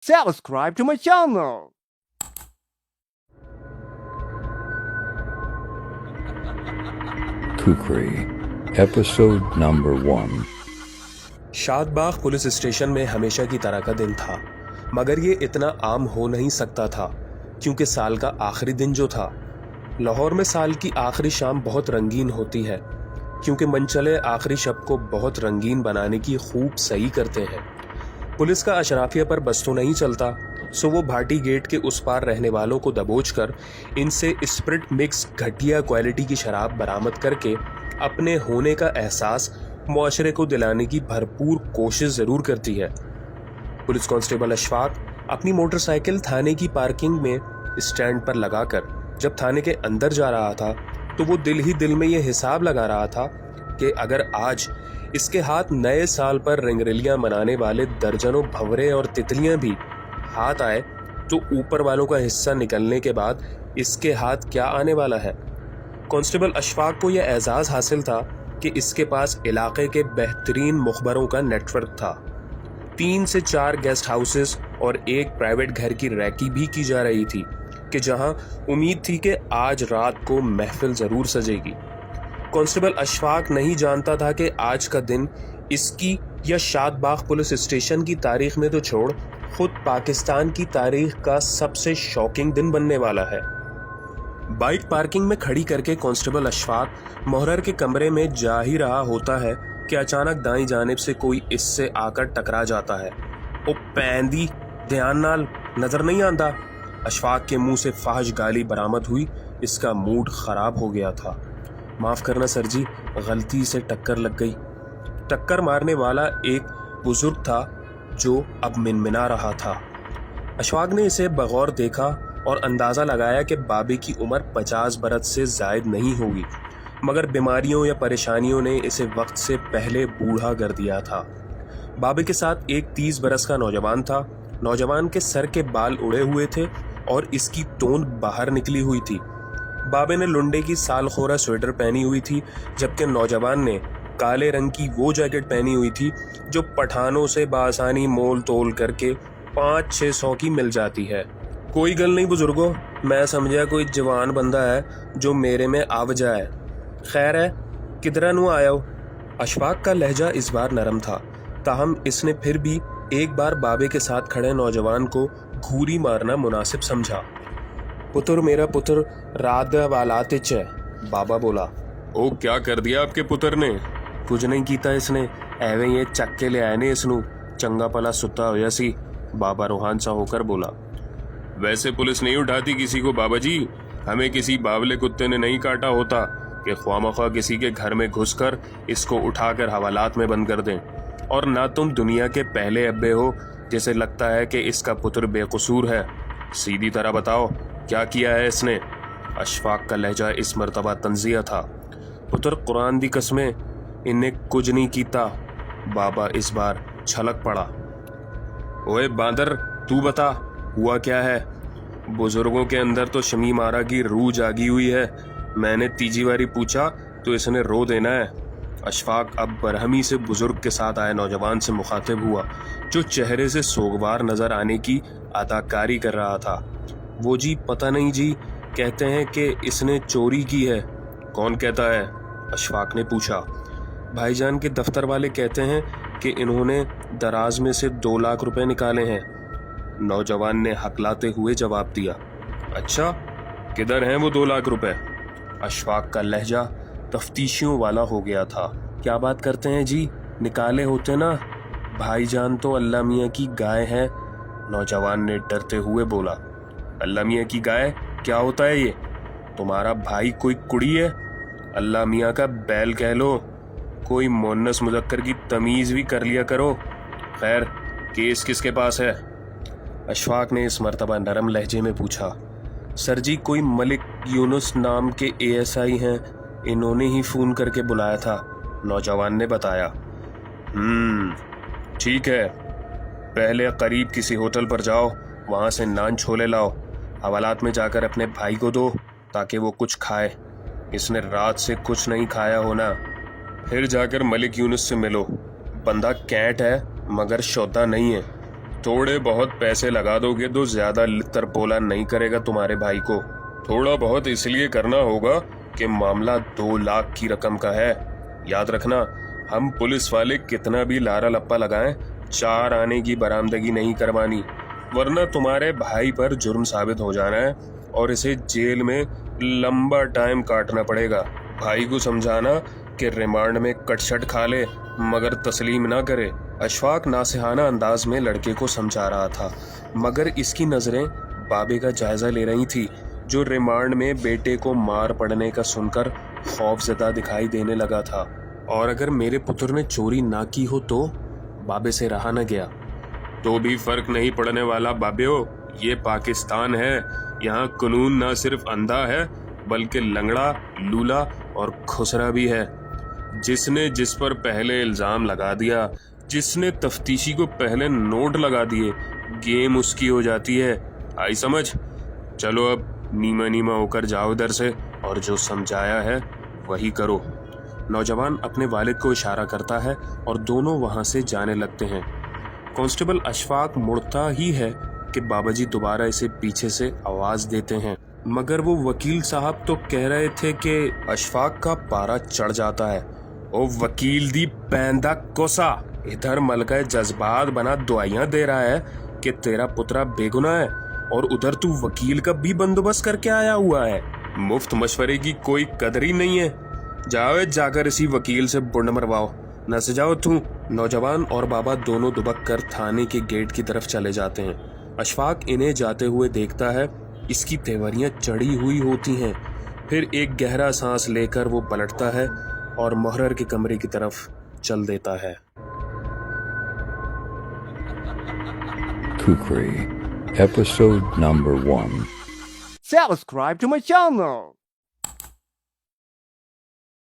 subscribe to my channel. Kukri, episode number 1. Shadbagh police station में हमेशा की तरह का दिन था, मगर ये इतना आम हो नहीं सकता था क्योंकि साल का आखिरी दिन जो था। लाहौर में साल की आखिरी शाम बहुत रंगीन होती है क्योंकि मनचले आखिरी शब को बहुत रंगीन बनाने की खूब सही करते हैं। पुलिस का अशराफिया पर बस तो नहीं चलता, सो वो भाटी गेट के उस पार रहने वालों को दबोच कर इनसे स्प्रिट मिक्स घटिया क्वालिटी की शराब बरामद करके अपने होने का एहसास मुआशरे को दिलाने की भरपूर कोशिश जरूर करती है। पुलिस कांस्टेबल अशफाक अपनी मोटरसाइकिल थाने की पार्किंग में स्टैंड पर लगाकर जब थाने के अंदर जा रहा था तो वो दिल ही दिल में ये हिसाब लगा रहा था कि अगर आज इसके हाथ नए साल पर रंगरलियां मनाने वाले दर्जनों भंवरे और तितलियां भी हाथ आए तो ऊपर वालों का हिस्सा निकलने के बाद इसके हाथ क्या आने वाला है। कांस्टेबल अशफाक को यह एजाज हासिल था कि इसके पास इलाके के बेहतरीन मुखबरों का नेटवर्क था। 3 से 4 गेस्ट हाउसेस और एक प्राइवेट घर की रैकी भी की जा रही थी कि जहां उम्मीद थी कि आज रात को महफिल जरूर सजेगी। कांस्टेबल अशफाक नहीं जानता था कि आज का दिन इसकी या शादबाग पुलिस स्टेशन की तारीख में तो छोड़ खुद पाकिस्तान की तारीख का सबसे शॉकिंग दिन बनने वाला है। बाइक पार्किंग में खड़ी करके कांस्टेबल अशफाक मोहर्रर के कमरे में जा ही रहा होता है कि अचानक दाईं जानिब से कोई इससे आकर टकरा जाता है। ओ पैंदी, ध्यान नाल, नजर नहीं आंदा। अशफाक के मुंह से फाहिश गाली बरामद हुई। इसका मूड खराब हो गया था। माफ करना सर जी, गलती से टक्कर लग गई। टक्कर मारने वाला एक बुजुर्ग था जो अब मिनमिना रहा था। अशफाक ने इसे बगौर देखा और अंदाजा लगाया कि बाबे की उम्र 50 बरस से जायद नहीं होगी, मगर बीमारियों या परेशानियों ने इसे वक्त से पहले बूढ़ा कर दिया था। बाबे के साथ एक 30 बरस का नौजवान था। नौजवान के सर के बाल उड़े हुए थे और इसकी तोंद बाहर निकली हुई थी। बाबे ने लुंडे की सालखोरा स्वेटर पहनी हुई थी, जबकि नौजवान ने काले रंग की वो जैकेट पहनी हुई थी जो पठानों से बासानी मोल तोल करके 500-600 की मिल जाती है। कोई गल नहीं बुजुर्गो, मैं समझा कोई जवान बंदा है जो मेरे में आव जाए। खैर है, किधरा नू आया हो। अशफाक का लहजा इस बार नरम था, ताहम इसने फिर भी एक बार बाबे के साथ खड़े नौजवान को घूरी मारना मुनासिब समझा। पुत्र मेरा पुत्र रात वालात च है, बाबा बोला। ओ क्या कर दिया आपके पुत्र ने? कुछ नहीं कीता इसने, एवें ये चक के ले आए ने इसनू, चंगा पला सुता होया सी, बाबा रूहान सा होकर बोला। वैसे पुलिस नहीं उठाती किसी को बाबा जी, हमें किसी बावले कुत्ते ने नहीं काटा होता कि ख्वामख्वा किसी के घर में घुसकर इसको उठाकर हवालात में बंद कर दें। और ना तुम दुनिया के पहले अब्बे हो जैसे लगता है कि इसका पुत्र बेकसूर है। सीधी तरह बताओ क्या किया है इसने? अशफाक का लहजा इस मर्तबा तंजिया था। पुत्र कुरान दी कसमें इन्हें कुछ नहीं कीता। बाबा इस बार छलक पड़ा। ओए बांदर, तू बता हुआ क्या है? बुजुर्गों के अंदर तो शमी मारा की रूह जागी हुई है। मैंने तीजी बारी पूछा तो इसने रो देना है। अशफाक अब बरहमी से बुजुर्ग के साथ आए नौजवान से मुखातिब हुआ जो चेहरे से सोगवार नजर आने की अदाकारी कर रहा था। वो जी पता नहीं जी, कहते हैं कि इसने चोरी की है। कौन कहता है? अशफाक ने पूछा। भाईजान के दफ्तर वाले कहते हैं कि इन्होंने दराज में से 2 लाख रुपए निकाले हैं। नौजवान ने हकलाते हुए जवाब दिया। अच्छा, किधर हैं वो 2 लाख रुपए? अशफाक का लहजा तफ्तीशियों वाला हो गया था। क्या बात करते हैं जी, निकाले होते ना। भाईजान तो अल्लाह मियाँ की गाय है, नौजवान ने डरते हुए बोला। अल्लाह मियाँ की गाय क्या होता है ये? तुम्हारा भाई कोई कुड़ी है? अल्लाह मियाँ का बैल कह लो। कोई मोन्नस मुजक्कर की तमीज भी कर लिया करो। खैर, केस किसके पास है? अशफाक ने इस मर्तबा नरम लहजे में पूछा। सर जी, कोई मलिक यूनुस नाम के ASI हैं, इन्होंने ही फोन करके बुलाया था, नौजवान ने बताया। ठीक है, पहले करीब किसी होटल पर जाओ, वहां से नान छोले लाओ, हवालात में जाकर अपने भाई को दो ताकि वो कुछ खाए। इसने रात से कुछ नहीं खाया होना। फिर जाकर मलिक यूनुस से मिलो। बंदा कैंट है मगर शोधा नहीं है। थोड़े बहुत पैसे लगा दोगे तो ज्यादा लितर पोला नहीं करेगा तुम्हारे भाई को। थोड़ा बहुत इसलिए करना होगा कि मामला 2 लाख की रकम का है। याद रखना, हम पुलिस वाले कितना भी लारा लप्पा लगाएं, 4 आने की बरामदगी नहीं करवानी, वरना तुम्हारे भाई पर जुर्म साबित हो जाना है और इसे जेल में लंबा टाइम काटना पड़ेगा। भाई को समझाना कि रिमांड में कटछट खा ले मगर तस्लीम ना करे। अशफाक नासिहाना अंदाज में लड़के को समझा रहा था, मगर इसकी नजरें बाबे का जायजा ले रही थी, जो रिमांड में बेटे को मार पड़ने का सुनकर खौफजदा दिखाई देने लगा था। और अगर मेरे पुत्र ने चोरी ना की हो तो? बाबे से रहा न गया। तो भी फर्क नहीं पड़ने वाला बाबेओ, ये पाकिस्तान है। यहाँ कानून ना सिर्फ अंधा है बल्कि लंगड़ा, लूला और खुसरा भी है। जिसने जिस पर पहले इल्जाम लगा दिया, जिसने तफ्तीशी को पहले नोट लगा दिए, गेम उसकी हो जाती है। आई समझ? चलो अब नीमा नीमा होकर जाओ इधर से, और जो समझाया है वही करो। नौजवान अपने वालिद को इशारा करता है और दोनों वहां से जाने लगते हैं। कांस्टेबल अशफाक मुड़ता ही है कि बाबा जी दोबारा इसे पीछे से आवाज देते हैं, मगर वो वकील साहब तो कह रहे थे कि अशफाक का पारा चढ़ जाता है। ओ वकील दी पैंदा कोसा, इधर मलका जज्बात बना दुआइयां दे रहा है कि तेरा पुत्रा बेगुनाह है, और उधर तू वकील का भी बंदोबस्त करके आया हुआ है। मुफ्त मशवरे की कोई कदर ही नहीं है। जाओ जाकर इसी वकील से बुंड मरवाओ, न से जाओ तू। नौजवान और बाबा दोनों दुबक कर थाने के गेट की तरफ चले जाते हैं। अशफाक इन्हें जाते हुए देखता है। इसकी तेवरियां चढ़ी हुई होती हैं। फिर एक गहरा सांस लेकर वो पलटता है और मुहर्रर के कमरे की तरफ चल देता है। Kukri, episode number 1. Subscribe to my channel.